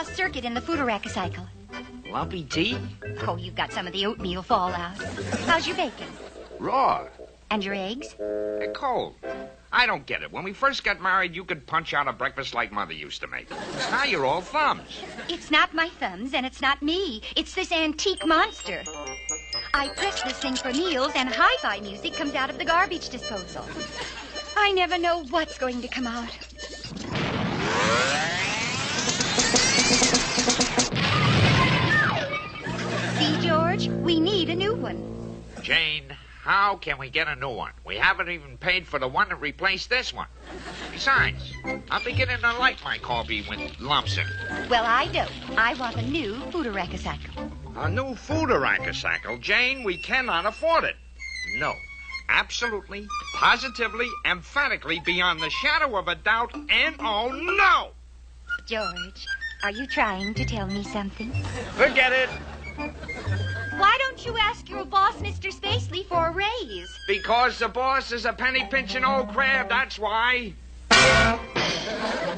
lost circuit in the Foodaraca-cycle. Lumpy tea? Oh, you've got some of the oatmeal fallout. How's your bacon? Raw. And your eggs? They're cold. I don't get it. When we first got married, you could punch out a breakfast like Mother used to make. Now you're all thumbs. It's not my thumbs, and it's not me. It's this antique monster. I press this thing for meals, and hi-fi music comes out of the garbage disposal. I never know what's going to come out. See, George? We need a new one. Jane, how can we get a new one? We haven't even paid for the one that replaced this one. Besides, I'm beginning to like my coffee with lumps in it. Well, I don't. I want a new Foodaraca-cycle. A new Foodaraca-cycle? Jane, we cannot afford it. No. Absolutely, positively, emphatically, beyond the shadow of a doubt, and oh no! George, are you trying to tell me something? Forget it. Why don't you ask your boss, Mr. Spacely, for a raise? Because the boss is a penny-pinching old crab, that's why.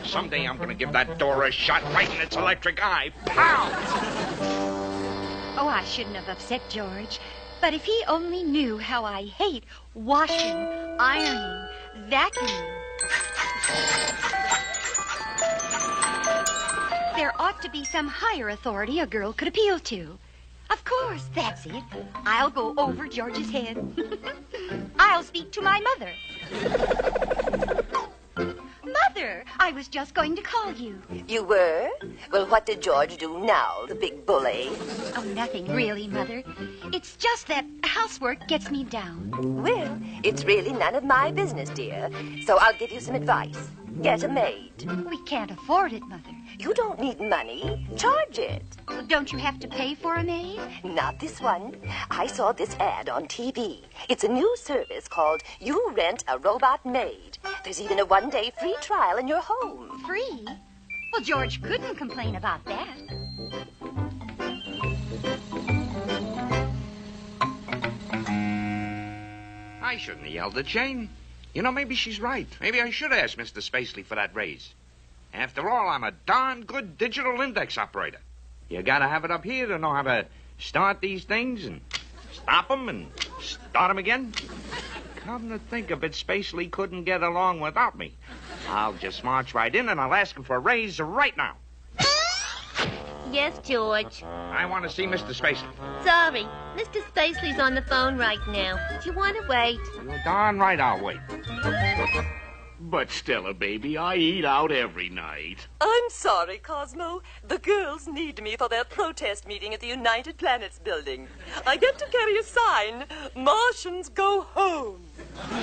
Someday I'm going to give that door a shot right in its electric eye. Pow! Oh, I shouldn't have upset George. But if he only knew how I hate washing, ironing, vacuuming. There ought to be some higher authority a girl could appeal to. Of course, that's it. I'll go over George's head. I'll speak to my mother. Mother, I was just going to call you. You were? Well, what did George do now, the big bully? Oh, nothing really, Mother. It's just that housework gets me down. Well, it's really none of my business, dear. So I'll give you some advice. Get a maid. We can't afford it, Mother. You don't need money. Charge it. Don't you have to pay for a maid? Not this one. I saw this ad on TV. It's a new service called You Rent a Robot Maid. There's even a one-day free trial in your home. Free? Well, George couldn't complain about that. I shouldn't have yelled at Jane. You know, maybe she's right. Maybe I should ask Mr. Spacely for that raise. After all, I'm a darn good digital index operator. You gotta have it up here to know how to start these things and stop them and start them again. Come to think of it, Spacely couldn't get along without me. I'll just march right in and I'll ask him for a raise right now. Yes, George. I want to see Mr. Spacely. Sorry, Mr. Spacely's on the phone right now. Do you want to wait? You're darn right I'll wait. But Stella, baby, I eat out every night. I'm sorry, Cosmo. The girls need me for their protest meeting at the United Planets building. I get to carry a sign, Martians go home.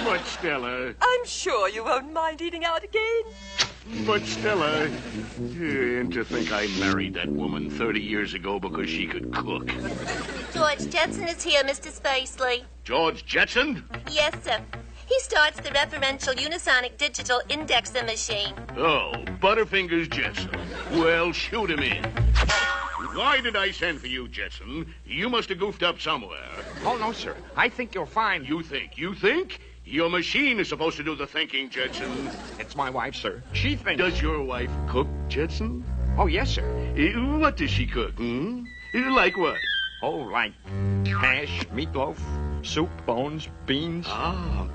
But Stella... I'm sure you won't mind eating out again. But Stella... And to think I married that woman 30 years ago because she could cook. George Jetson is here, Mr. Spacely. George Jetson? Yes, sir. He starts the referential unisonic digital indexer machine. Oh, Butterfingers Jetson. Well, shoot him in. Why did I send for you, Jetson? You must have goofed up somewhere. Oh, no, sir. I think you'll find... You think? You think? Your machine is supposed to do the thinking, Jetson. It's my wife, sir. She thinks... Does your wife cook, Jetson? Oh, yes, sir. What does she cook, hmm? Like what? Oh, like hash, meatloaf, soup, bones, beans. Ah,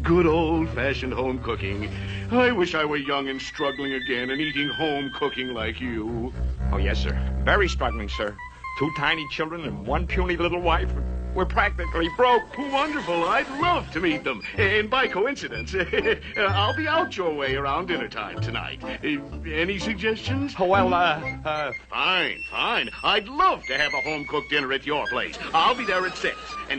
good old-fashioned home cooking. I wish I were young and struggling again and eating home cooking like you. Oh, yes, sir. Very struggling, sir. 2 tiny children and 1 puny little wife. We're practically broke. Wonderful. I'd love to meet them. And by coincidence, I'll be out your way around dinner time tonight. Any suggestions? Oh, well, Fine, fine. I'd love to have a home-cooked dinner at your place. I'll be there at 6. And